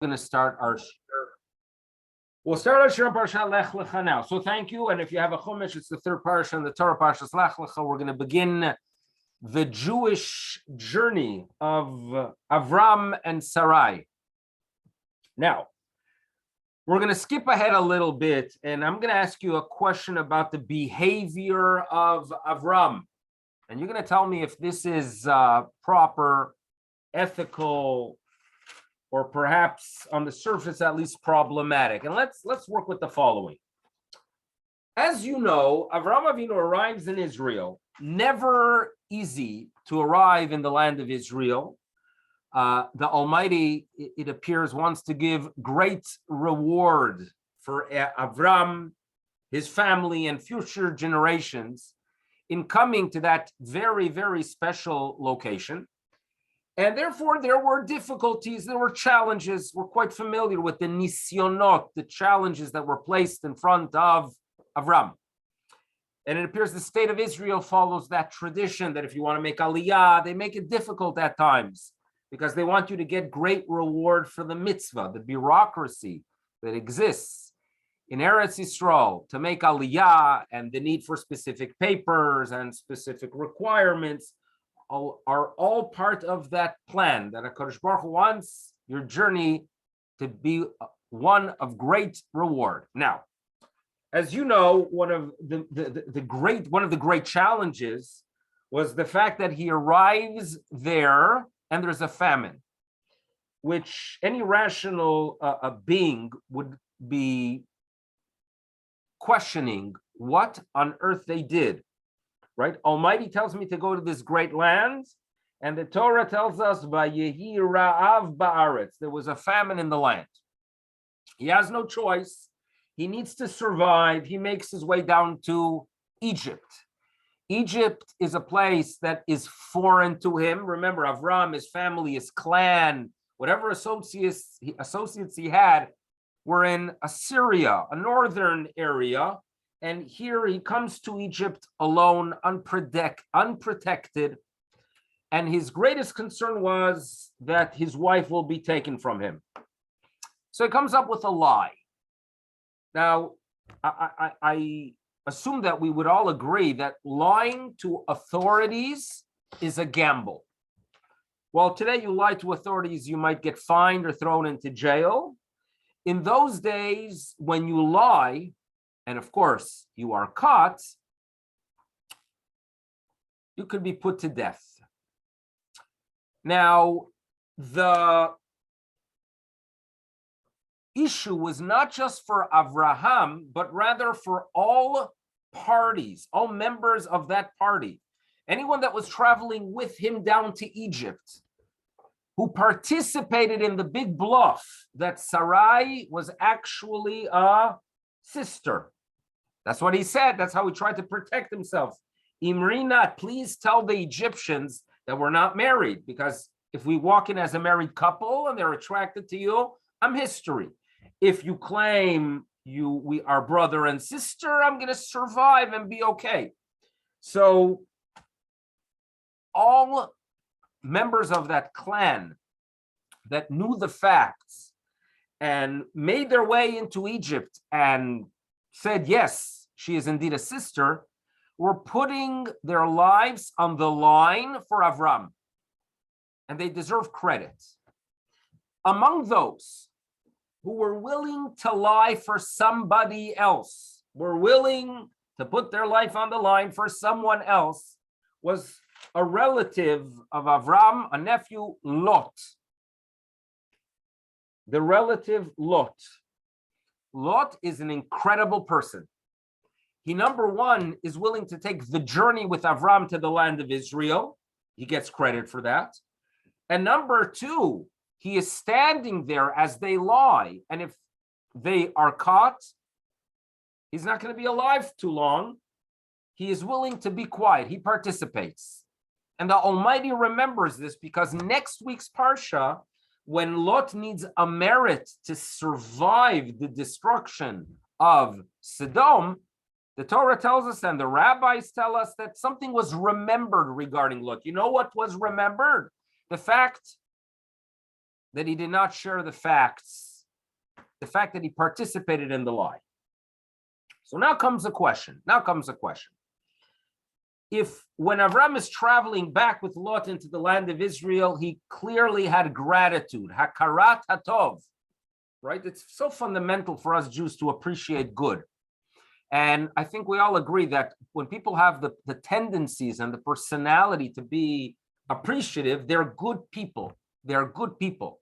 going to start our We'll start our Shir Pareshat Lech Lecha now. So thank you. And if you have a Chumash, it's the third parsha in the Torah, Parshas Lech Lecha. We're going to begin the Jewish journey of Avram and Sarai. Now, we're going to skip ahead a little bit, and I'm going to ask you a question about the behavior of Avram. And you're going to tell me if this is proper, ethical, or perhaps on the surface at least problematic. And let's work with the following. As you know, Avraham Avinu arrives in Israel. Never easy to arrive in the land of Israel. The Almighty, it appears, wants to give great reward for Avram, his family, and future generations in coming to that very, very special location. And therefore, there were difficulties, there were challenges. We're quite familiar with the nisyonot, the challenges that were placed in front of Avram. And it appears the state of Israel follows that tradition that if you want to make aliyah, they make it difficult at times because they want you to get great reward for the mitzvah, the bureaucracy that exists in Eretz Yisrael to make aliyah, and the need for specific papers and specific requirements are all part of that plan that HaKadosh Baruch Hu wants your journey to be one of great reward. Now, as you know, one of the great challenges was the fact that he arrives there and there's a famine, which any rational being would be questioning what on earth they did. Right? Almighty tells me to go to this great land, and the Torah tells us, "Vayehi ra'av ba'aretz." There was a famine in the land. He has no choice. He needs to survive. He makes his way down to Egypt. Egypt is a place that is foreign to him. Remember, Avram, his family, his clan, whatever associates he had, were in Assyria, a northern area. And here he comes to Egypt alone, unprotected. And his greatest concern was that his wife will be taken from him. So he comes up with a lie. Now, I assume that we would all agree that lying to authorities is a gamble. Well, today you lie to authorities, you might get fined or thrown into jail. In those days, when you lie, and of course, you are caught, you could be put to death. Now, the issue was not just for Avraham, but rather for all parties, all members of that party. Anyone that was traveling with him down to Egypt, who participated in the big bluff that Sarai was actually a sister. That's what he said. That's how he tried to protect himself. Imrinat, please tell the Egyptians that we're not married, because if we walk in as a married couple and they're attracted to you, I'm history. If you claim we are brother and sister, I'm going to survive and be okay. So all members of that clan that knew the facts and made their way into Egypt and said, yes, she is indeed a sister, were putting their lives on the line for Avram. And they deserve credit. Among those who were willing to lie for somebody else, were willing to put their life on the line for someone else, was a relative of Avram, a nephew, Lot. The relative Lot. Lot is an incredible person. He, number one, is willing to take the journey with Avram to the land of Israel. He gets credit for that. And number two, he is standing there as they lie. And if they are caught, he's not going to be alive too long. He is willing to be quiet. He participates. And the Almighty remembers this because next week's Parsha, when Lot needs a merit to survive the destruction of Sodom, the Torah tells us and the rabbis tell us that something was remembered regarding Lot. You know what was remembered? The fact that he did not share the facts, the fact that he participated in the lie. So now comes a question. If when Avram is traveling back with Lot into the land of Israel, he clearly had gratitude, hakarat hatov, right? It's so fundamental for us Jews to appreciate good. And I think we all agree that when people have the tendencies and the personality to be appreciative, they're good people. They're good people.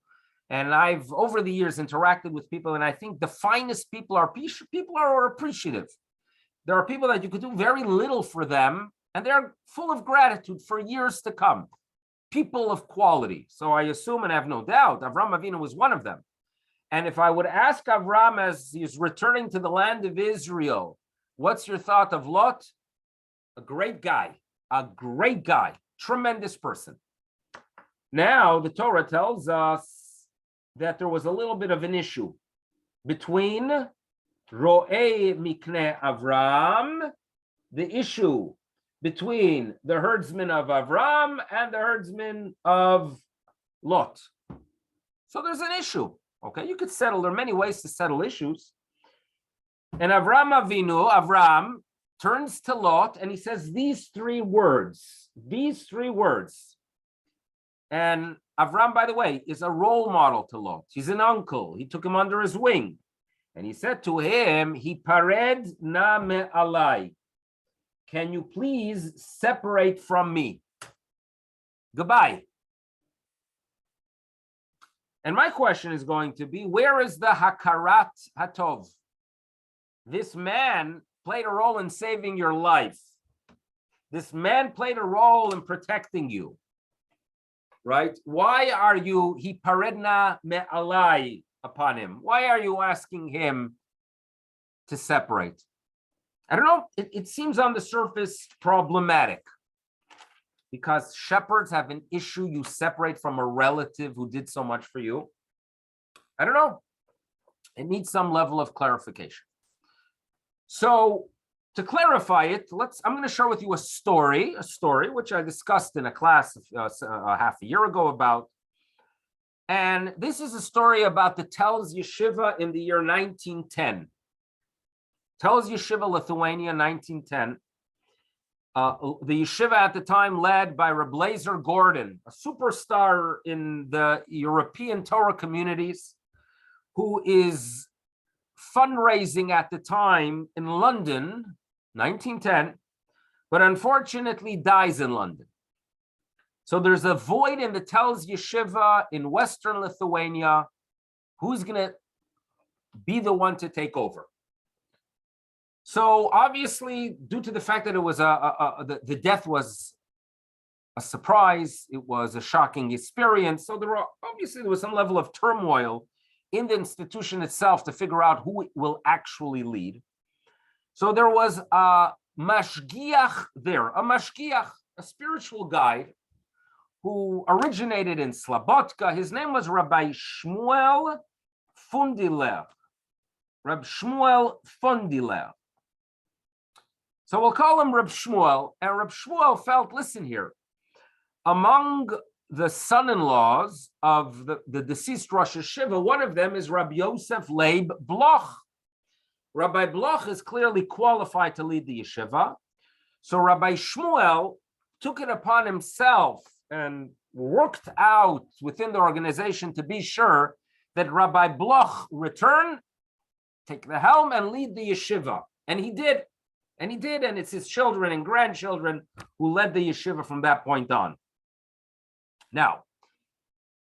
And I've, over the years, interacted with people, and I think the finest people are appreciative. There are people that you could do very little for them, and they're full of gratitude for years to come. People of quality. So I assume, and I have no doubt, Avram Avinu was one of them. And if I would ask Avram as he's returning to the land of Israel, what's your thought of Lot? A great guy, tremendous person. Now, the Torah tells us that there was a little bit of an issue between Ro'ei Mikne Avram, the issue between the herdsmen of Avram and the herdsmen of Lot. So there's an issue. Okay, you could settle. There are many ways to settle issues. And Avram turns to Lot and he says these three words. And Avram, by the way, is a role model to Lot. He's an uncle. He took him under his wing. And he said to him, Hipared na me'alai. Can you please separate from me? Goodbye. And my question is going to be, where is the hakarat hatov? This man played a role in saving your life. This man played a role in protecting you, right? Why are you hiparedna me'alai upon him? Why are you asking him to separate? I don't know. It seems on the surface problematic. Because shepherds have an issue, you separate from a relative who did so much for you. I don't know. It needs some level of clarification. So to clarify it, I'm going to share with you a story which I discussed in a class half a year ago about. And this is a story about the Telz Yeshiva in the year 1910. Telz Yeshiva, Lithuania, 1910. The yeshiva at the time led by Reb Lazer Gordon, a superstar in the European Torah communities, who is fundraising at the time in London, 1910, but unfortunately dies in London. So there's a void in the Telz Yeshiva in Western Lithuania. Who's going to be the one to take over? So obviously, due to the fact that it was the death was a surprise, it was a shocking experience. So there was some level of turmoil in the institution itself to figure out who will actually lead. So there was a mashgiach there, a spiritual guide who originated in Slabotka. His name was Rabbi Shmuel Fundiler. So we'll call him Reb Shmuel. And Reb Shmuel felt, listen here, among the son-in-laws of the deceased Rosh Hashiva, one of them is Rabbi Yosef Leib Bloch. Rabbi Bloch is clearly qualified to lead the yeshiva. So Rabbi Shmuel took it upon himself and worked out within the organization to be sure that Rabbi Bloch return, take the helm, and lead the yeshiva. And he did. And it's his children and grandchildren who led the yeshiva from that point on. Now,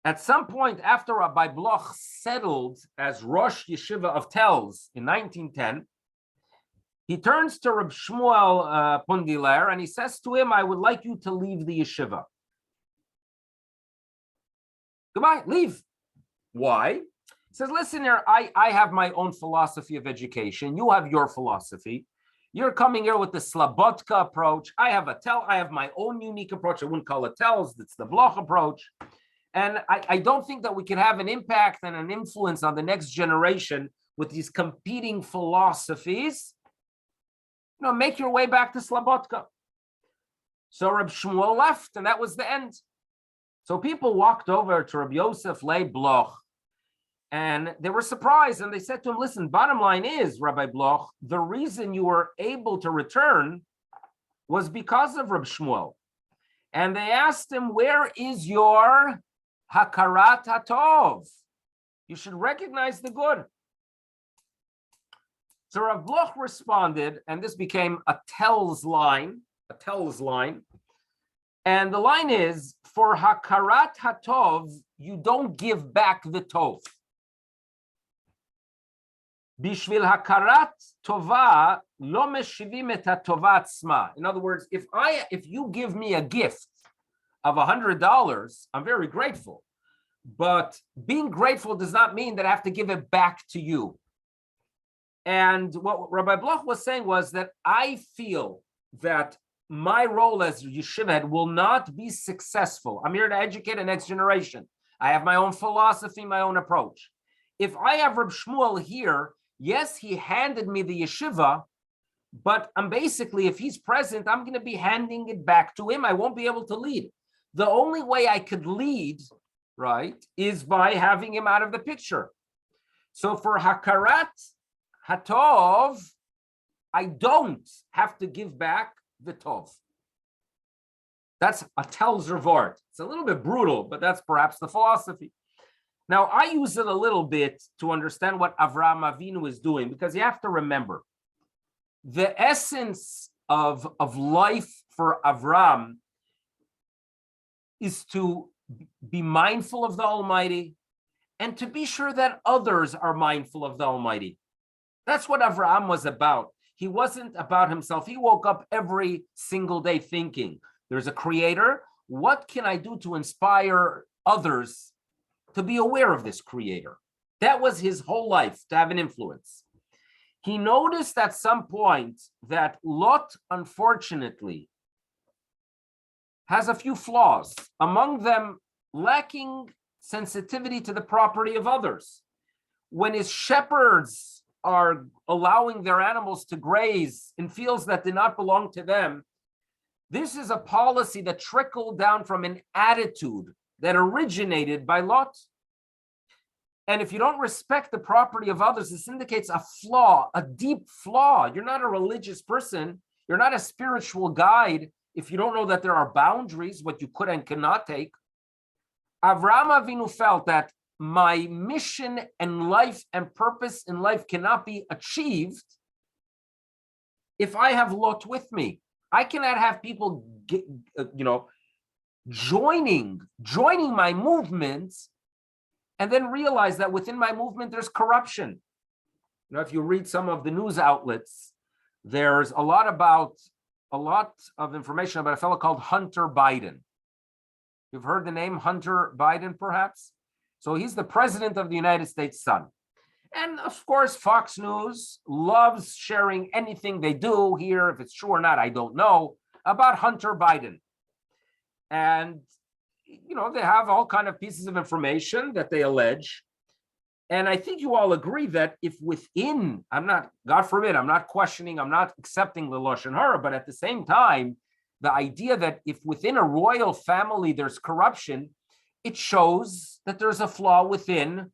at some point after Rabbi Bloch settled as Rosh Yeshiva of Telz in 1910, he turns to Reb Shmuel Pundiler and he says to him, I would like you to leave the yeshiva. Goodbye, leave. Why? He says, listen here, I have my own philosophy of education. You have your philosophy. You're coming here with the Slabotka approach. I have my own unique approach. I wouldn't call it Telz, it's the Bloch approach. And I don't think that we can have an impact and an influence on the next generation with these competing philosophies. Make your way back to Slabotka. So Reb Shmuel left, and that was the end. So people walked over to Rabbi Yosef Lech Bloch, and they were surprised, and they said to him, listen, bottom line is, Rabbi Bloch, the reason you were able to return was because of Reb Shmuel. And they asked him, where is your hakarat hatov? You should recognize the good. So Rav Bloch responded, and this became a tells line. And the line is, for hakarat hatov, you don't give back the tov. Bishvil hakarat tova lo meshivim et hatova atzma. In other words, if you give me a gift of $100, I'm very grateful. But being grateful does not mean that I have to give it back to you. And what Rabbi Bloch was saying was that I feel that my role as yeshiva head will not be successful. I'm here to educate the next generation. I have my own philosophy, my own approach. If I have Reb Shmuel here, yes, he handed me the yeshiva, but I'm basically, if he's present, I'm going to be handing it back to him. I won't be able to lead. The only way I could lead, right, is by having him out of the picture. So for hakarat hatov, I don't have to give back the tov. That's a telzer vort. It's a little bit brutal, but that's perhaps the philosophy. Now, I use it a little bit to understand what Avraham Avinu is doing, because you have to remember, the essence of life for Avraham is to be mindful of the Almighty and to be sure that others are mindful of the Almighty. That's what Avraham was about. He wasn't about himself. He woke up every single day thinking, there's a creator. What can I do to inspire others to be aware of this creator? That was his whole life, to have an influence. He noticed at some point that Lot, unfortunately, has a few flaws, among them lacking sensitivity to the property of others. When his shepherds are allowing their animals to graze in fields that did not belong to them, this is a policy that trickled down from an attitude that originated by Lot. And if you don't respect the property of others, this indicates a flaw, a deep flaw. You're not a religious person. You're not a spiritual guide if you don't know that there are boundaries, what you could and cannot take. Avraham Avinu felt that my mission and life and purpose in life cannot be achieved if I have Lot with me. I cannot have people joining my movement and then realize that within my movement there's corruption. If you read some of the news outlets, there's a lot of information about a fellow called Hunter Biden. You've heard the name Hunter Biden, perhaps? So he's the president of the United States' son. And of course, Fox News loves sharing anything they do here. If it's true or not, I don't know, about Hunter Biden. And, they have all kind of pieces of information that they allege. And I think you all agree that if within, God forbid, I'm not questioning, I'm not accepting the Lashon Hara, but at the same time, the idea that if within a royal family there's corruption, it shows that there's a flaw within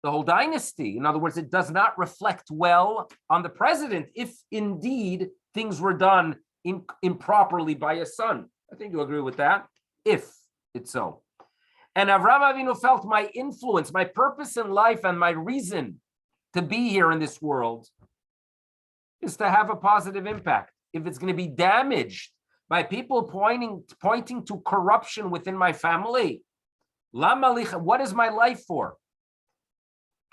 the whole dynasty. In other words, it does not reflect well on the president if indeed things were done improperly by his son. I think you agree with that, if it's so. And Avraham Avinu felt my influence, my purpose in life, and my reason to be here in this world is to have a positive impact. If it's going to be damaged by people pointing to corruption within my family, what is my life for?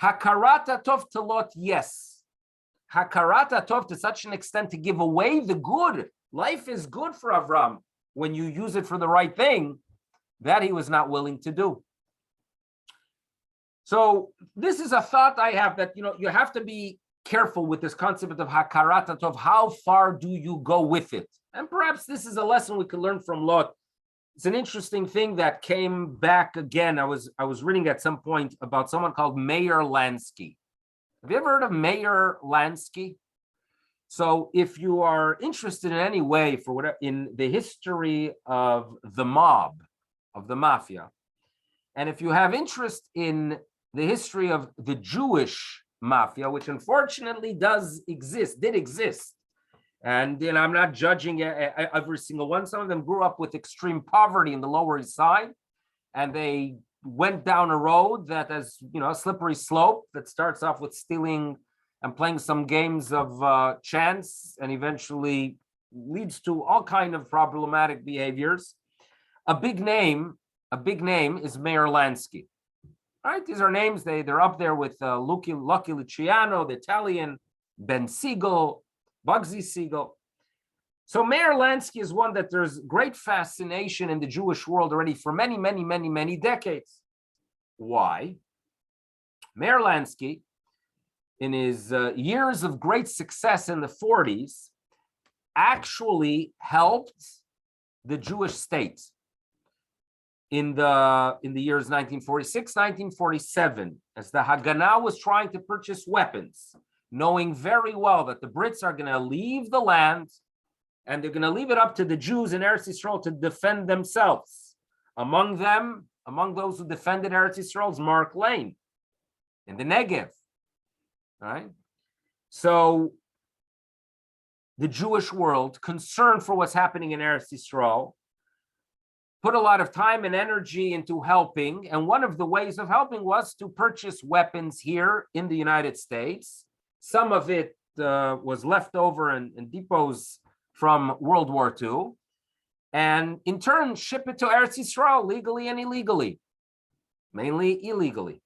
Hakarat hatov to Lot, yes. Hakarat hatov to such an extent to give away the good. Life is good for Avram when you use it for the right thing. That he was not willing to do. So this is a thought I have that, you have to be careful with this concept of hakarat hatov. How far do you go with it? And perhaps this is a lesson we could learn from Lot. It's an interesting thing that came back again. I was reading at some point about someone called Meir Lansky. Have you ever heard of Meir Lansky? So if you are interested in any way in the history of the mob, of the mafia. And if you have interest in the history of the Jewish mafia, which unfortunately did exist, and I'm not judging every single one. Some of them grew up with extreme poverty in the Lower East Side, and they went down a road that has, a slippery slope that starts off with stealing and playing some games of chance, and eventually leads to all kind of problematic behaviors. A big name is Meir Lansky. Right? These are names, they're up there with Lucky Luciano, the Italian, Ben Siegel, Bugsy Siegel. So Meir Lansky is one that there's great fascination in the Jewish world already for many, many, many, many decades. Why? Meir Lansky, in his years of great success in the 40s, actually helped the Jewish state in the years 1946, 1947, as the Haganah was trying to purchase weapons, knowing very well that the Brits are going to leave the land and they're going to leave it up to the Jews in Eretz Yisrael to defend themselves. Among those who defended Eretz Yisrael is Mark Lane in the Negev. Right? So the Jewish world, concerned for what's happening in Eretz Yisrael, put a lot of time and energy into helping. And one of the ways of helping was to purchase weapons here in the United States. Some of it was left over in depots from World War II. And in turn, ship it to Eretz Yisrael legally and illegally, mainly illegally.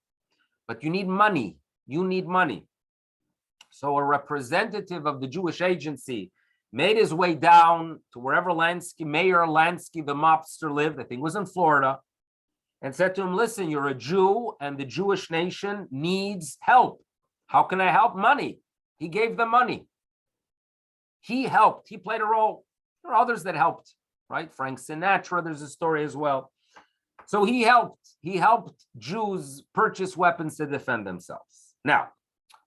But you need money. You need money. So a representative of the Jewish agency made his way down to wherever Mayor Lansky, the mobster, lived, I think it was in Florida, and said to him, listen, you're a Jew and the Jewish nation needs help. How can I help? Money. He gave them money. He helped. He played a role. There are others that helped, right? Frank Sinatra, there's a story as well. So he helped. He helped Jews purchase weapons to defend themselves. Now,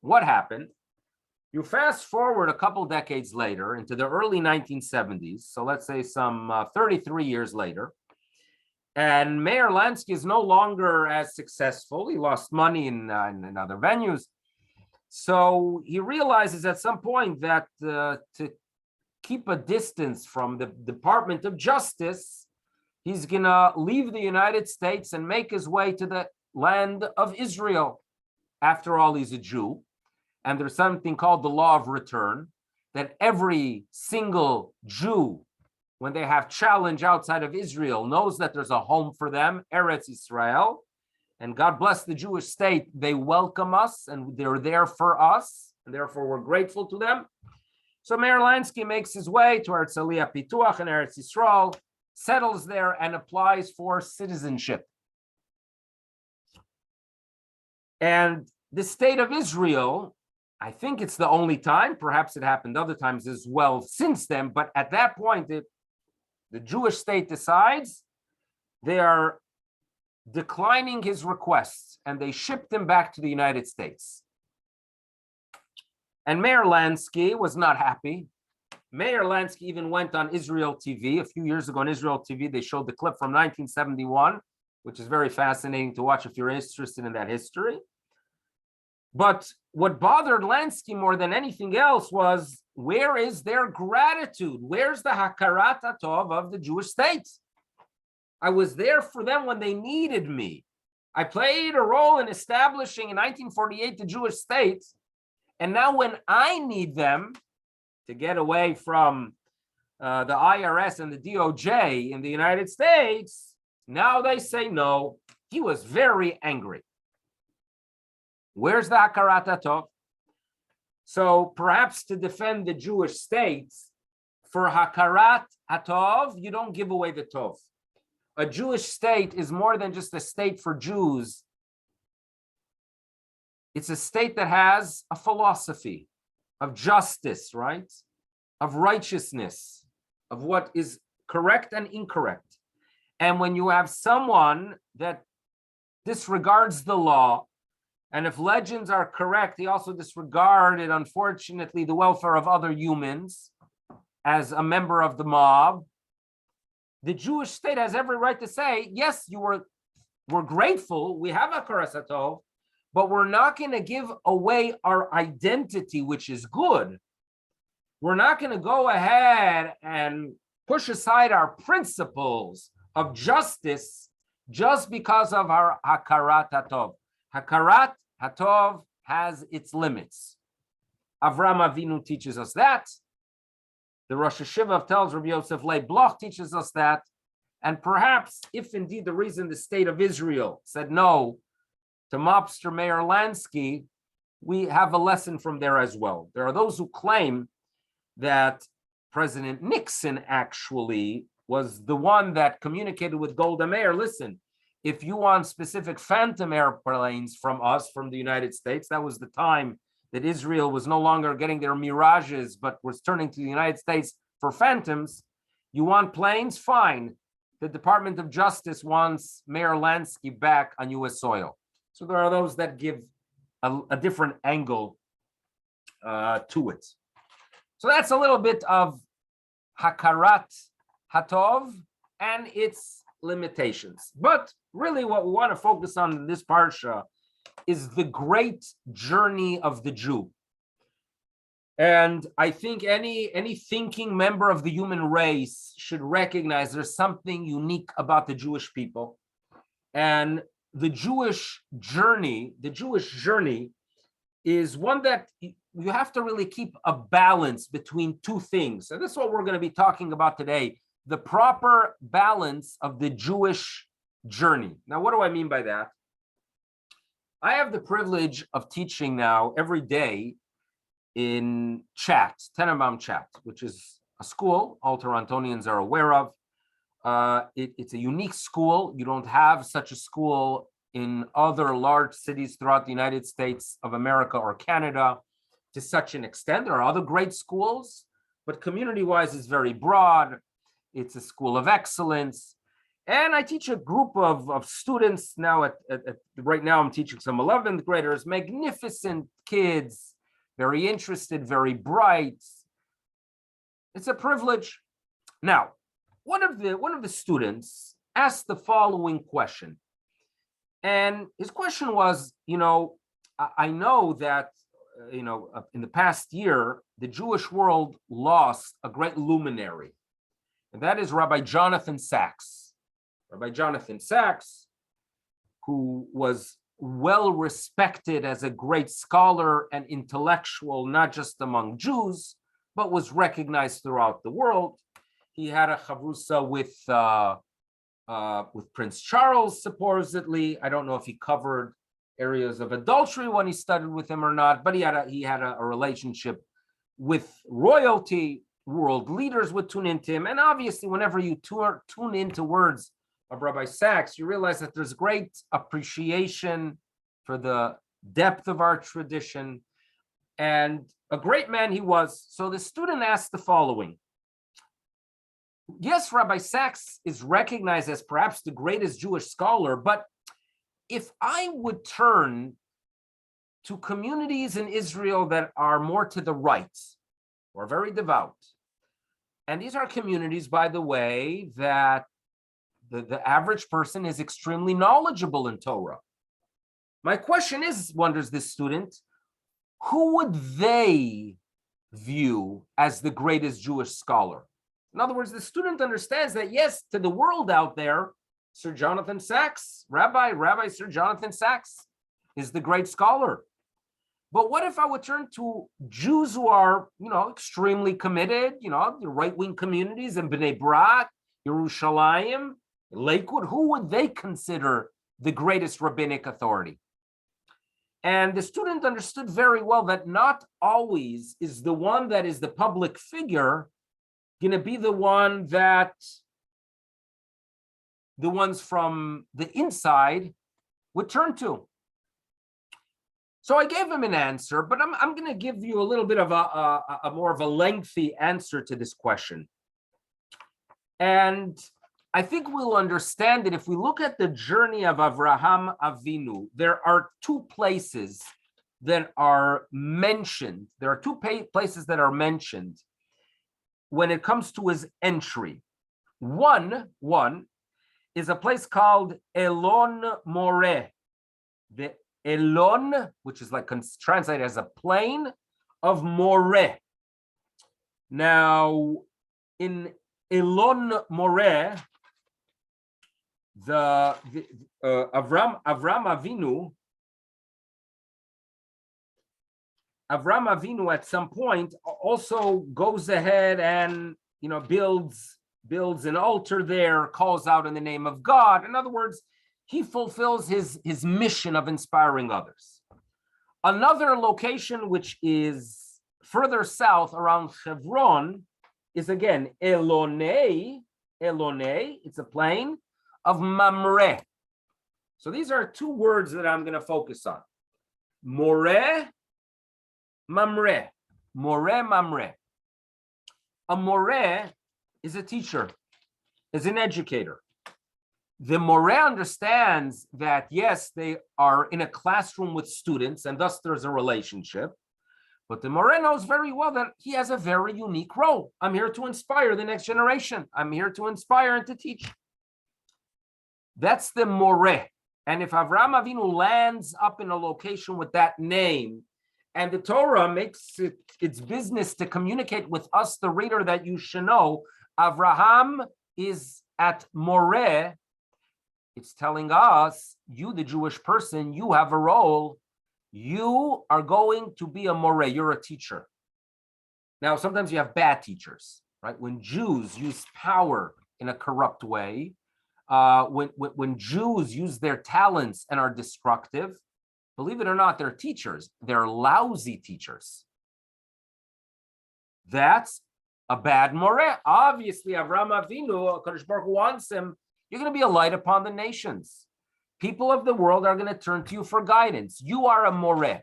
what happened? You fast forward a couple decades later into the early 1970s, so let's say some 33 years later, and Meir Lansky is no longer as successful. He lost money in other venues. So he realizes at some point that to keep a distance from the Department of Justice, he's going to leave the United States and make his way to the land of Israel. After all, he's a Jew. And there's something called the law of return, that every single Jew, when they have challenge outside of Israel, knows that there's a home for them, Eretz Yisrael. And God bless the Jewish state. They welcome us and they're there for us. And therefore, we're grateful to them. So Meir Lansky makes his way to Eretz Aliyah Pituach and Eretz Yisrael, settles there and applies for citizenship. And the state of Israel, I think it's the only time, perhaps it happened other times as well since then, but at that point, the Jewish state decides they are declining his requests and they shipped him back to the United States. And Meir Lansky was not happy. Meir Lansky even went on Israel TV. A few years ago on Israel TV, they showed the clip from 1971, which is very fascinating to watch if you're interested in that history. But what bothered Lansky more than anything else was, where is their gratitude? Where's the hakarat hatov of the Jewish state? I was there for them when they needed me. I played a role in establishing in 1948 the Jewish state. And now when I need them to get away from the IRS and the DOJ in the United States, now they say no. He was very angry. Where's the hakarat hatov? So perhaps to defend the Jewish state, for hakarat hatov, you don't give away the tov. A Jewish state is more than just a state for Jews. It's a state that has a philosophy of justice, right? Of righteousness, of what is correct and incorrect. And when you have someone that disregards the law, and if legends are correct, he also disregarded, unfortunately, the welfare of other humans as a member of the mob, the Jewish state has every right to say, yes, we're grateful, we have a Pareshat, but we're not going to give away our identity, which is good. We're not going to go ahead and push aside our principles of justice just because of our Hakarat HaTov. Hakarat HaTov has its limits. Avram Avinu teaches us that. The Rosh Hashiva tells Rabbi Yosef Leib Bloch teaches us that. And perhaps, if indeed the reason the state of Israel said no to mobster Meir Lansky, we have a lesson from there as well. There are those who claim that President Nixon actually was the one that communicated with Golda Meir. Listen, if you want specific Phantom airplanes from us, from the United States, that was the time that Israel was no longer getting their Mirages, but was turning to the United States for Phantoms. You want planes? Fine. The Department of Justice wants Meir Lansky back on U.S. soil. So there are those that give a different angle to it. So that's a little bit of Hakarat HaTov and its limitations. But really what we want to focus on in this parsha is the great journey of the Jew. And I think any thinking member of the human race should recognize there's something unique about the Jewish people. And the Jewish journey is one that you have to really keep a balance between two things. And this is what we're going to be talking about today, the proper balance of the Jewish journey. Now, what do I mean by that? I have the privilege of teaching now every day in Chat, Tenenbaum Chat, which is a school all Torontonians are aware of. It's a unique school. You don't have such a school in other large cities throughout the United States of America or Canada to such an extent. There are other great schools, but community-wise is very broad. It's a school of excellence. And I teach a group of students now right now I'm teaching some 11th graders, magnificent kids, very interested, very bright. It's a privilege. Now, one of the students asked the following question. And his question was, I know that, in the past year, the Jewish world lost a great luminary, and that is Rabbi Jonathan Sacks. Rabbi Jonathan Sacks, who was well respected as a great scholar and intellectual, not just among Jews, but was recognized throughout the world. He had a chavrusa with Prince Charles, supposedly. I don't know if he covered areas of adultery when he studied with him or not, but he had a relationship with royalty. World leaders would tune into him. And obviously, whenever you tune into words of Rabbi Sacks, you realize that there's great appreciation for the depth of our tradition. And a great man he was. So the student asked the following. Yes, Rabbi Sacks is recognized as perhaps the greatest Jewish scholar, but if I would turn to communities in Israel that are more to the right, or very devout, and these are communities, by the way, that the average person is extremely knowledgeable in Torah. My question is, wonders this student, who would they view as the greatest Jewish scholar? In other words, the student understands that, yes, to the world out there, Sir Jonathan Sacks, Rabbi Sir Jonathan Sacks is the great scholar. But what if I would turn to Jews who are, extremely committed, the right-wing communities in Bnei Brak, Yerushalayim, Lakewood, who would they consider the greatest rabbinic authority? And the student understood very well that not always is the one that is the public figure going to be the one that the ones from the inside would turn to. So I gave him an answer, but I'm going to give you a little bit of a more of a lengthy answer to this question. And I think we'll understand that if we look at the journey of Avraham Avinu, there are two places that are mentioned. There are two places that are mentioned when it comes to his entry. One is a place called Elon More. The Elon, which is like translated as a plain of More. Now, in Elon More, Avram Avinu at some point also goes ahead and builds an altar there, calls out in the name of God. In other words, he fulfills his mission of inspiring others. Another location which is further south around Hebron is again Elonei. It's a plain of Mamre. So these are two words that I'm going to focus on. More, Mamre. More, Mamre. A more is a teacher, is an educator. The more understands that, yes, they are in a classroom with students, and thus there's a relationship. But the more knows very well that he has a very unique role. I'm here to inspire the next generation. I'm here to inspire and to teach. That's the more. And if Avraham Avinu lands up in a location with that name, and the Torah makes it its business to communicate with us, the reader, that you should know, Avraham is at More. It's telling us, you, the Jewish person, you have a role. You are going to be a more. You're a teacher. Now, sometimes you have bad teachers, right? When Jews use power in a corrupt way, when Jews use their talents and are destructive, believe it or not, they're teachers. They're lousy teachers. That's a bad more. Obviously, Avraham Avinu, Kadosh Baruch Hu wants him. You're going to be a light upon the nations. People of the world are going to turn to you for guidance. You are a more.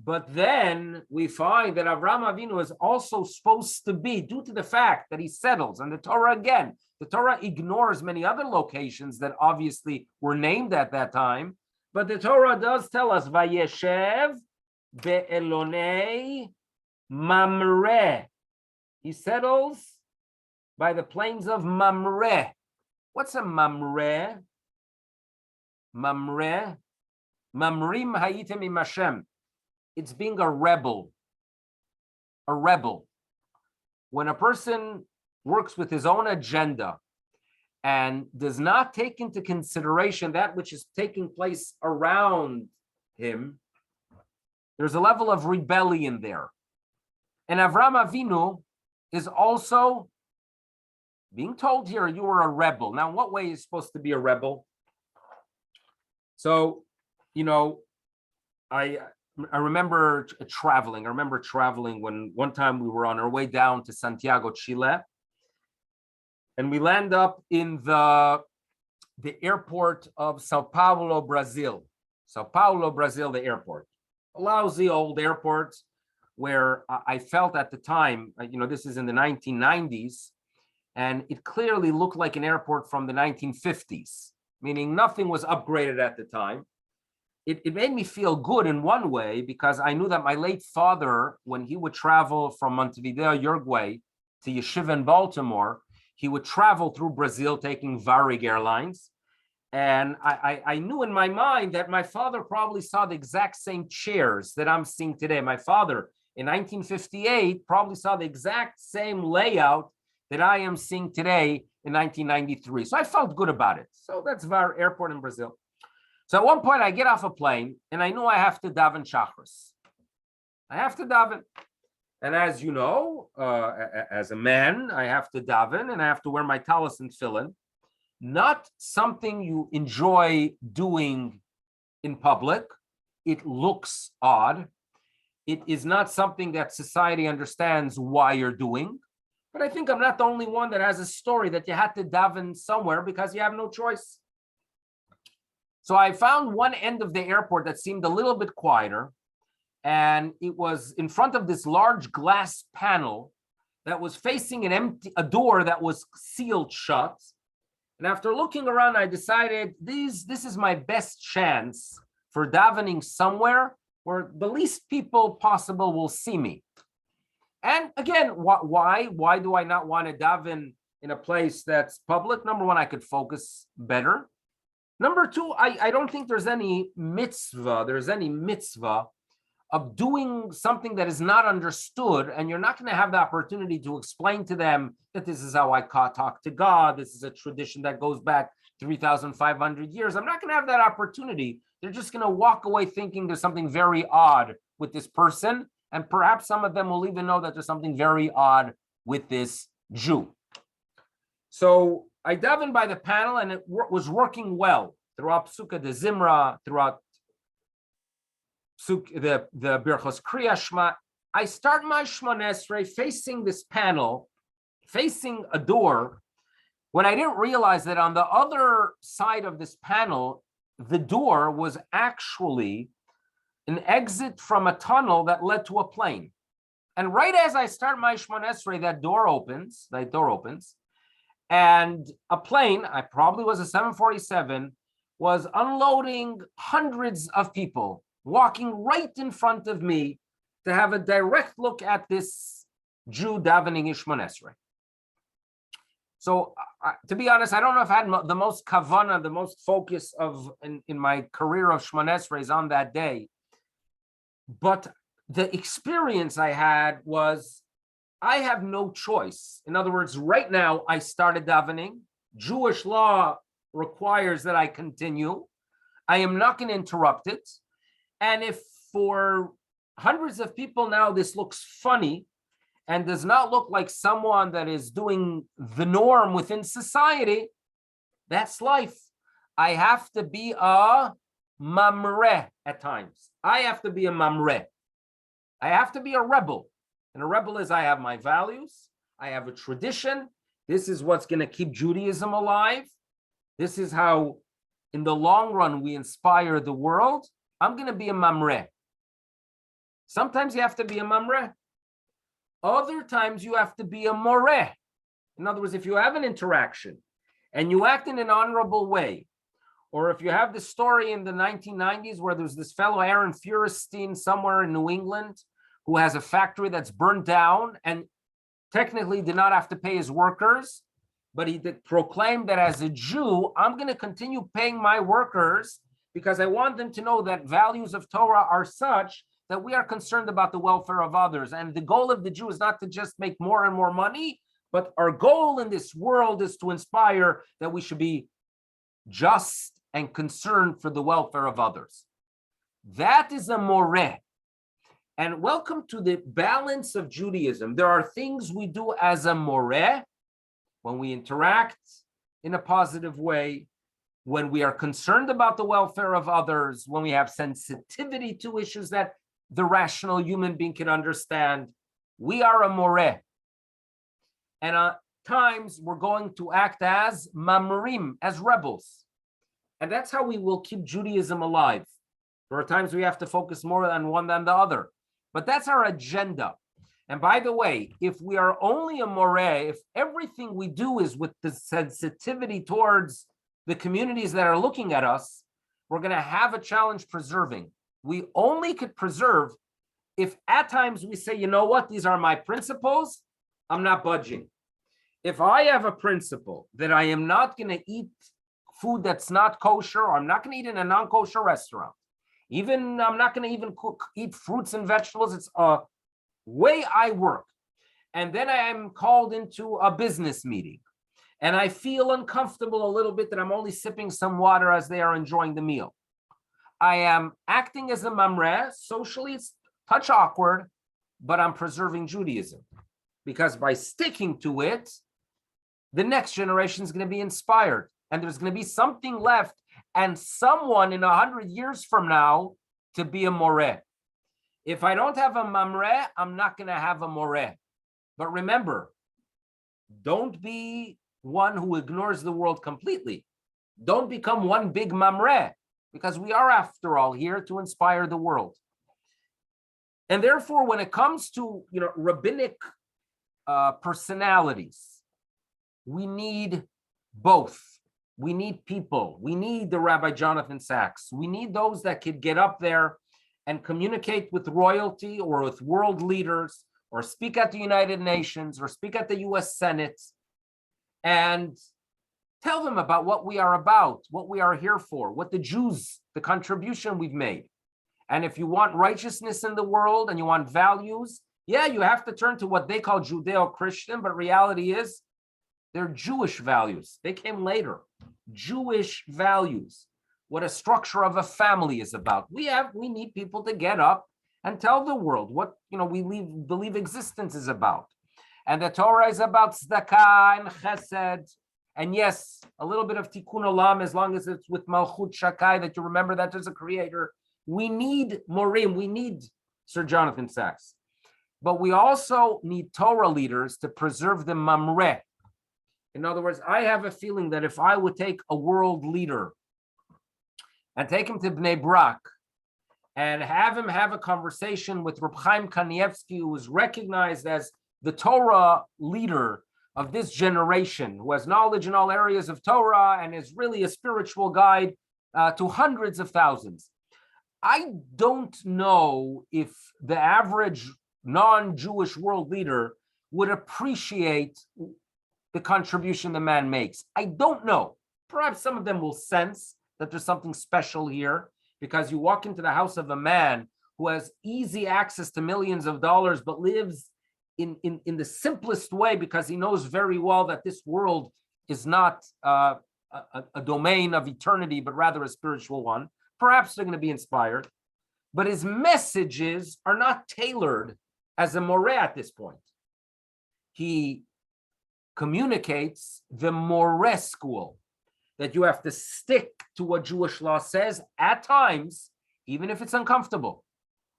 But then we find that Avraham Avinu is also supposed to be, due to the fact that he settles, and the Torah again, the Torah ignores many other locations that obviously were named at that time, but the Torah does tell us, Vayeshev be'elonei Mamre. He settles by the plains of Mamre. What's a Mamre? Mamre, Mamrim hayitem im Hashem. It's being a rebel. A rebel. When a person works with his own agenda and does not take into consideration that which is taking place around him, there's a level of rebellion there. And Avraham Avinu is also being told here, you are a rebel. Now, in what way is he supposed to be a rebel? So, I remember traveling. I remember traveling when one time we were on our way down to Santiago, Chile, and we land up in the airport of Sao Paulo, Brazil. Sao Paulo, Brazil, the airport. A lousy old airport where I felt at the time, this is in the 1990s, and it clearly looked like an airport from the 1950s. Meaning nothing was upgraded at the time. It made me feel good in one way because I knew that my late father, when he would travel from Montevideo, Uruguay to Yeshiva in Baltimore, he would travel through Brazil taking Varig Airlines. And I knew in my mind that my father probably saw the exact same chairs that I'm seeing today. My father in 1958 probably saw the exact same layout that I am seeing today in 1993. So I felt good about it. So that's our airport in Brazil. So at one point I get off a plane and I know I have to daven Shachris. I have to daven. And as you know, as a man, I have to daven and I have to wear my talis and tefillin. Not something you enjoy doing in public. It looks odd. It is not something that society understands why you're doing. But I think I'm not the only one that has a story that you had to daven somewhere because you have no choice. So I found one end of the airport that seemed a little bit quieter, and it was in front of this large glass panel that was facing a door that was sealed shut. And after looking around, I decided this is my best chance for davening somewhere where the least people possible will see me. And again, why do I not want to daven in a place that's public, number one, I could focus better. Number two, I don't think there's any mitzvah of doing something that is not understood, and you're not going to have the opportunity to explain to them that this is how I talk to God. This is a tradition that goes back 3,500 years. I'm not going to have that opportunity. They're just going to walk away thinking there's something very odd with this person, and perhaps some of them will even know that there's something very odd with this Jew. So I davened by the panel, and it was working well throughout Psukkah de Zimra, throughout the Birchos Kriya Shema. I start my Shemona Esrei facing this panel, facing a door, when I didn't realize that on the other side of this panel, the door was actually an exit from a tunnel that led to a plane. And right as I start my Shemona Esrei, that door opens, and a plane, I probably was a 747, was unloading hundreds of people, walking right in front of me to have a direct look at this Jew davening Shemona Esrei. So to be honest, I don't know if I had the most kavana, the most focus of in my career of Shemona Esreis on that day. But the experience I had was, I have no choice. In other words, right now I started davening. Jewish law requires that I continue. I am not going to interrupt it. And if for hundreds of people now this looks funny and does not look like someone that is doing the norm within society, that's life. I have to be a mamreh at times. I have to be a mamreh. I have to be a rebel. And a rebel is, I have my values. I have a tradition. This is what's going to keep Judaism alive. This is how, in the long run, we inspire the world. I'm going to be a mamreh. Sometimes you have to be a mamreh. Other times you have to be a moreh. In other words, if you have an interaction and you act in an honorable way, or if you have the story in the 1990s where there's this fellow Aaron Feuerstein somewhere in New England who has a factory that's burned down and technically did not have to pay his workers, but he proclaimed that as a Jew, I'm going to continue paying my workers because I want them to know that values of Torah are such that we are concerned about the welfare of others. And the goal of the Jew is not to just make more and more money, but our goal in this world is to inspire that we should be just and concerned for the welfare of others. That is a moreh. And welcome to the balance of Judaism. There are things we do as a moreh when we interact in a positive way, when we are concerned about the welfare of others, when we have sensitivity to issues that the rational human being can understand. We are a moreh. And at times we're going to act as mamrim, as rebels. And that's how we will keep Judaism alive. There are times we have to focus more on one than the other. But that's our agenda. And by the way, if we are only a moreh, if everything we do is with the sensitivity towards the communities that are looking at us, we're going to have a challenge preserving. We only could preserve if at times we say, you know what, these are my principles, I'm not budging. If I have a principle that I am not going to eat food that's not kosher, or I'm not going to eat in a non-kosher restaurant, even I'm not going to even eat fruits and vegetables, it's a way I work. And then I am called into a business meeting and I feel uncomfortable a little bit that I'm only sipping some water as they are enjoying the meal. I am acting as a mamreh. Socially, it's touch awkward, but I'm preserving Judaism. Because by sticking to it, the next generation is going to be inspired. And there's going to be something left and someone in 100 years from now to be a moreh. If I don't have a mamreh, I'm not going to have a moreh. But remember, don't be one who ignores the world completely. Don't become one big mamreh, because we are, after all, here to inspire the world. And therefore, when it comes to rabbinic personalities, we need both. We need people. We need the Rabbi Jonathan Sachs. We need those that could get up there and communicate with royalty or with world leaders or speak at the United Nations or speak at the US Senate and tell them about what we are about, what we are here for, what the Jews, the contribution we've made. And if you want righteousness in the world and you want values, yeah, you have to turn to what they call Judeo-Christian, but reality is they're Jewish values. They came later. Jewish values, what a structure of a family is about. We need people to get up and tell the world what we believe existence is about. And the Torah is about tzedakah and chesed. And yes, a little bit of tikkun olam, as long as it's with malchut shakai, that you remember that there's a creator. We need morim, we need Sir Jonathan Sacks. But we also need Torah leaders to preserve the mamreh. In other words, I have a feeling that if I would take a world leader and take him to Bnei Brak and have him have a conversation with Reb Chaim Kanievsky, who is recognized as the Torah leader of this generation, who has knowledge in all areas of Torah and is really a spiritual guide to hundreds of thousands. I don't know if the average non-Jewish world leader would appreciate the contribution the man makes. I don't know. Perhaps some of them will sense that there's something special here, because you walk into the house of a man who has easy access to millions of dollars, but lives in the simplest way, because he knows very well that this world is not a domain of eternity, but rather a spiritual one. Perhaps they're going to be inspired, but his messages are not tailored as a moreh at this point. He communicates the moreh school, that you have to stick to what Jewish law says at times, even if it's uncomfortable.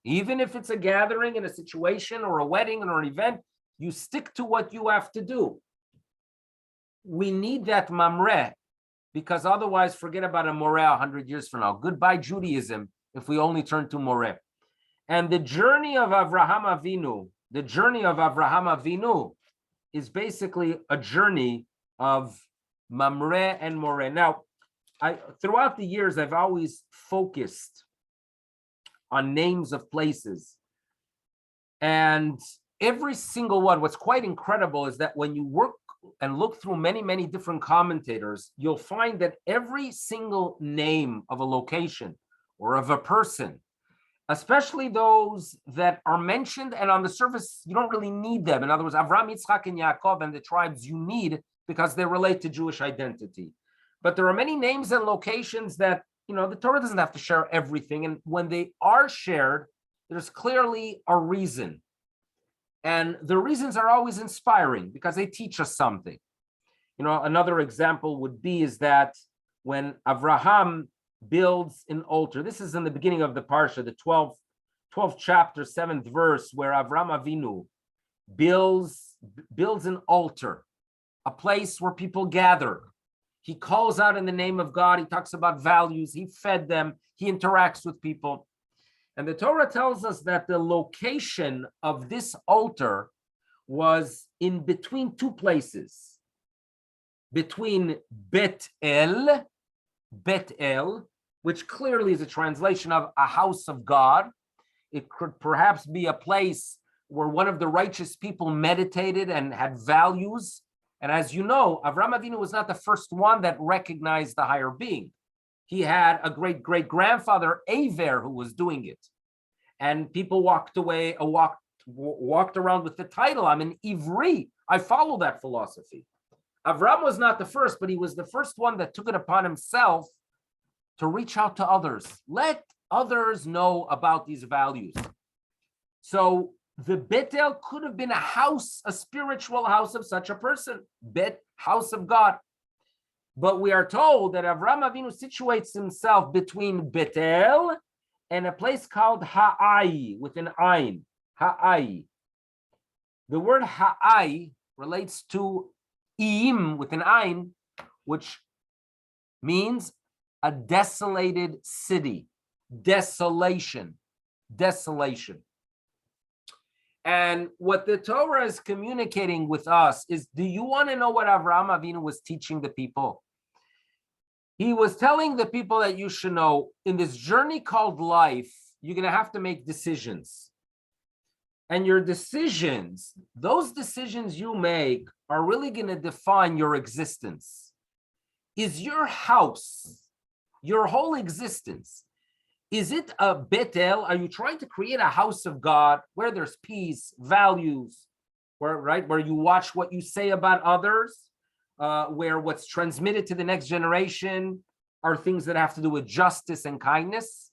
Even if it's a gathering in a situation or a wedding or an event, you stick to what you have to do. We need that mamreh, because otherwise, forget about a moreh 100 years from now. Goodbye Judaism if we only turn to moreh. And the journey of Avraham Avinu is basically a journey of mamreh and moreh. Now, throughout the years, I've always focused on names of places. And every single one, what's quite incredible is that when you work and look through many, many different commentators, you'll find that every single name of a location or of a person, especially those that are mentioned and on the surface, you don't really need them. In other words, Avraham, Yitzchak, and Yaakov and the tribes you need because they relate to Jewish identity. But there are many names and locations that, the Torah doesn't have to share everything. And when they are shared, there's clearly a reason. And the reasons are always inspiring because they teach us something. Another example would be is that when Avraham builds an altar, this is in the beginning of the Parsha, the 12th chapter, 7th verse, where Avraham Avinu builds an altar, a place where people gather. He calls out in the name of God. He talks about values. He fed them. He interacts with people. And the Torah tells us that the location of this altar was in between two places. Between Bet El, which clearly is a translation of a house of God. It could perhaps be a place where one of the righteous people meditated and had values. And as you know, Avraham Avinu was not the first one that recognized the higher being. He had a great-great-grandfather, Aver, who was doing it. And people walked around with the title, I'm an Ivri. I follow that philosophy. Avraham was not the first, but he was the first one that took it upon himself to reach out to others. Let others know about these values. So the Betel could have been a house, a spiritual house of such a person, house of God. But we are told that Avraham Avinu situates himself between Betel and a place called Ha'ai, with an Ayin, Ha'ai. The word Ha'ai relates to Im, with an Ayin, which means a desolated city, desolation. And what the Torah is communicating with us is, do you want to know what Avraham Avinu was teaching the people? He was telling the people that you should know, in this journey called life, you're going to have to make decisions. And your decisions, those decisions you make are really going to define your existence. Is your house, your whole existence, is it a Betel? Are you trying to create a house of God where there's peace, values, where you watch what you say about others, where what's transmitted to the next generation are things that have to do with justice and kindness?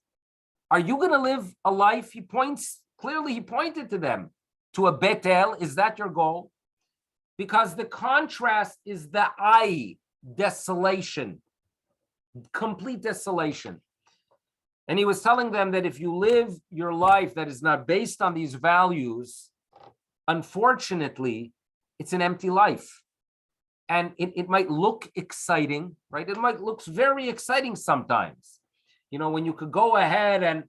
Are you going to live a life? He pointed to them, to a Betel. Is that your goal? Because the contrast is the desolation, complete desolation. And he was telling them that if you live your life that is not based on these values, unfortunately, it's an empty life. And it might look exciting, right? It might look very exciting sometimes. When you could go ahead and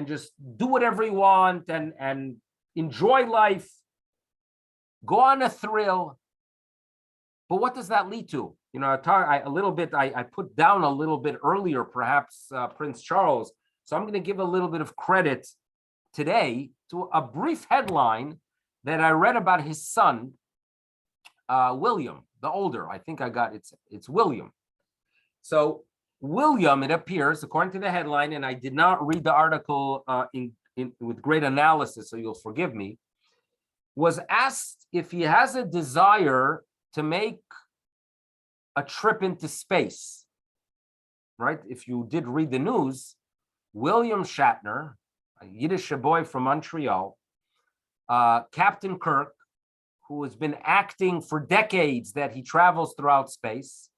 just do whatever you want and enjoy life, go on a thrill. But what does that lead to? I put down a little bit earlier, perhaps Prince Charles. So I'm going to give a little bit of credit today to a brief headline that I read about his son, William, the older. I think it's William. So William, it appears, according to the headline, and I did not read the article with great analysis, so you'll forgive me, was asked if he has a desire to make a trip into space, right? If you did read the news, William Shatner, a Yiddish boy from Montreal, Captain Kirk, who has been acting for decades that he travels throughout space,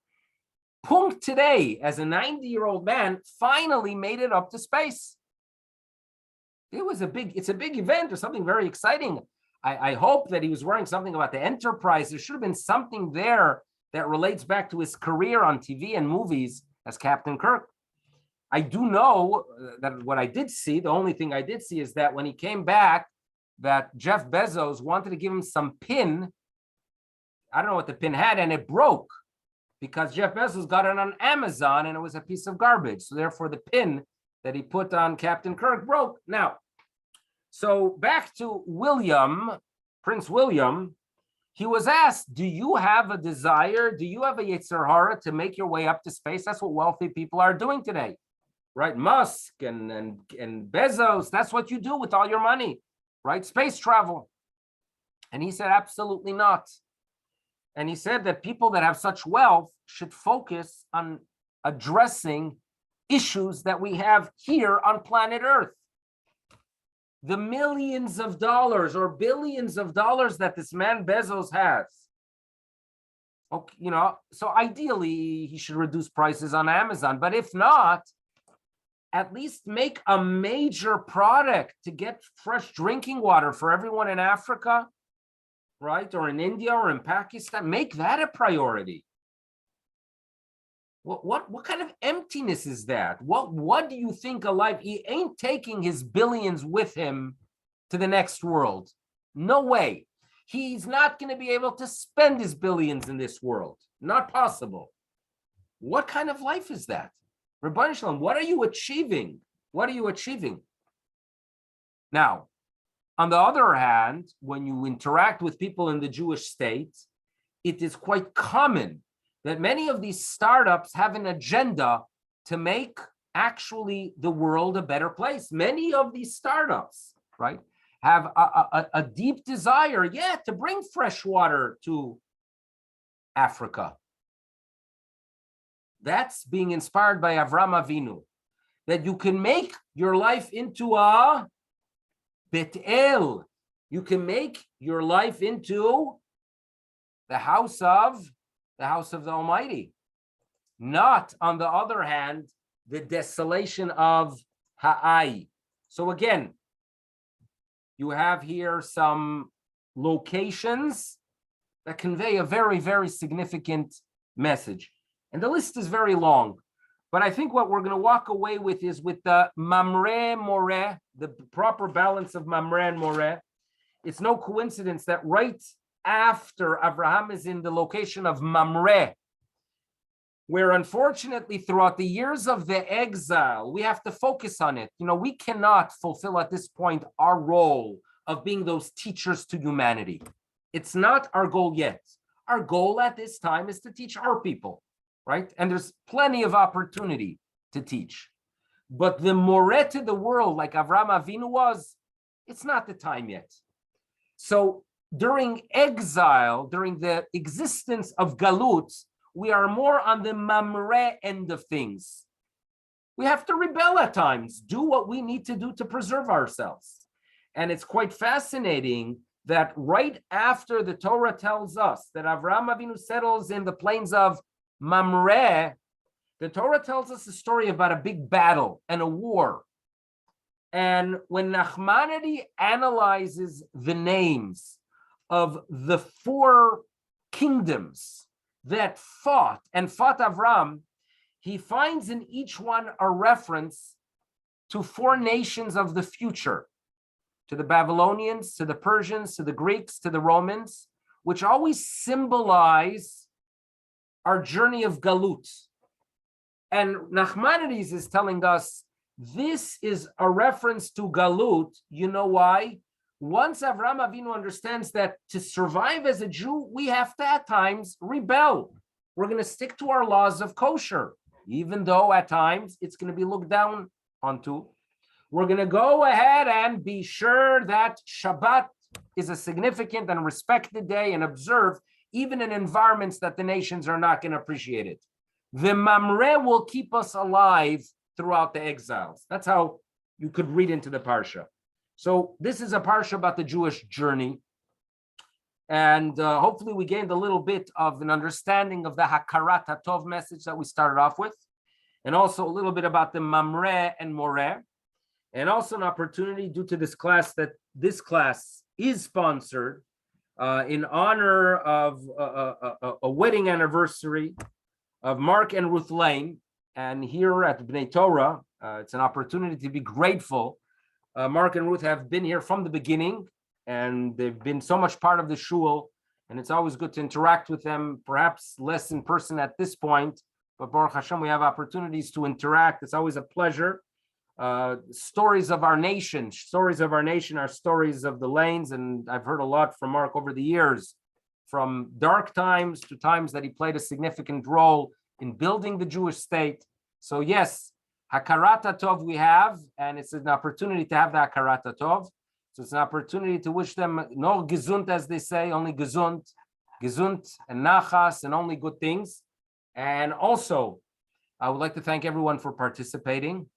Punkt today, as a 90-year-old man, finally made it up to space. It's a big event or something very exciting. I hope that he was wearing something about the Enterprise. There should have been something there that relates back to his career on TV and movies as Captain Kirk. I do know that what I did see, the only thing I did see is that when he came back, that Jeff Bezos wanted to give him some pin. I don't know what the pin had, and it broke because Jeff Bezos got it on Amazon and it was a piece of garbage. So therefore the pin that he put on Captain Kirk broke. Now, so back to William, Prince William, he was asked, do you have a desire? Do you have a Yetzer Hara to make your way up to space? That's what wealthy people are doing today, right? Musk and Bezos, that's what you do with all your money, right? Space travel. And he said, absolutely not. And he said that people that have such wealth should focus on addressing issues that we have here on planet Earth. The millions of dollars or billions of dollars that this man Bezos has. Okay, so ideally he should reduce prices on Amazon, but if not, at least make a major product to get fresh drinking water for everyone in Africa, right? Or in India or in Pakistan. Make that a priority. What kind of emptiness is that? What do you think a life? He ain't taking his billions with him to the next world. No way. He's not going to be able to spend his billions in this world. Not possible. What kind of life is that? Rabban Shalom, what are you achieving? What are you achieving? Now, on the other hand, when you interact with people in the Jewish state, it is quite common that many of these startups have an agenda to make actually the world a better place. Many of these startups, right, have a deep desire, to bring fresh water to Africa. That's being inspired by Avram Avinu, that you can make your life into a Bet-El. You can make your life into the house of the Almighty. Not, on the other hand, the desolation of Ha'ai. So again, you have here some locations that convey a very, very significant message. And the list is very long. But I think what we're going to walk away with is with the Mamre Moreh, the proper balance of Mamre and Moreh. It's no coincidence that right after Abraham is in the location of Mamre, where unfortunately throughout the years of the exile, we have to focus on it. We cannot fulfill at this point our role of being those teachers to humanity. It's not our goal yet. Our goal at this time is to teach our people, right? And there's plenty of opportunity to teach. But the moreh to the world, like Avraham Avinu was, it's not the time yet. So during exile, during the existence of Galut, we are more on the mamre end of things. We have to rebel at times, do what we need to do to preserve ourselves. And it's quite fascinating that right after the Torah tells us that Avraham Avinu settles in the plains of Mamre, the Torah tells us a story about a big battle and a war. And when Nachmanides analyzes the names of the 4 kingdoms that fought Avram, he finds in each one a reference to 4 nations of the future, to the Babylonians, to the Persians, to the Greeks, to the Romans, which always symbolize our journey of Galut. And Nachmanides is telling us this is a reference to Galut. You know why? Once Avraham Avinu understands that to survive as a Jew, we have to at times rebel. We're going to stick to our laws of kosher, even though at times it's going to be looked down onto. We're going to go ahead and be sure that Shabbat is a significant and respected day and observed, even in environments that the nations are not going to appreciate it. The Mamre will keep us alive throughout the exiles. That's how you could read into the Parsha. So this is a Parsha about the Jewish journey. And hopefully we gained a little bit of an understanding of the Hakarat HaTov message that we started off with. And also a little bit about the Mamre and Moreh. And also an opportunity due to this class that this class is sponsored in honor of a wedding anniversary of Mark and Ruth Lane. And here at Bnei Torah, it's an opportunity to be grateful. Mark and Ruth have been here from the beginning, and they've been so much part of the shul, and it's always good to interact with them, perhaps less in person at this point, but Baruch Hashem, we have opportunities to interact. It's always a pleasure. Stories of our nation are stories of the lanes, and I've heard a lot from Mark over the years, from dark times to times that he played a significant role in building the Jewish state. So yes, Hakarat HaTov we have, and it's an opportunity to have the Hakarat HaTov. So it's an opportunity to wish them no gesund, as they say, only gesund and nachas, and only good things. And also, I would like to thank everyone for participating.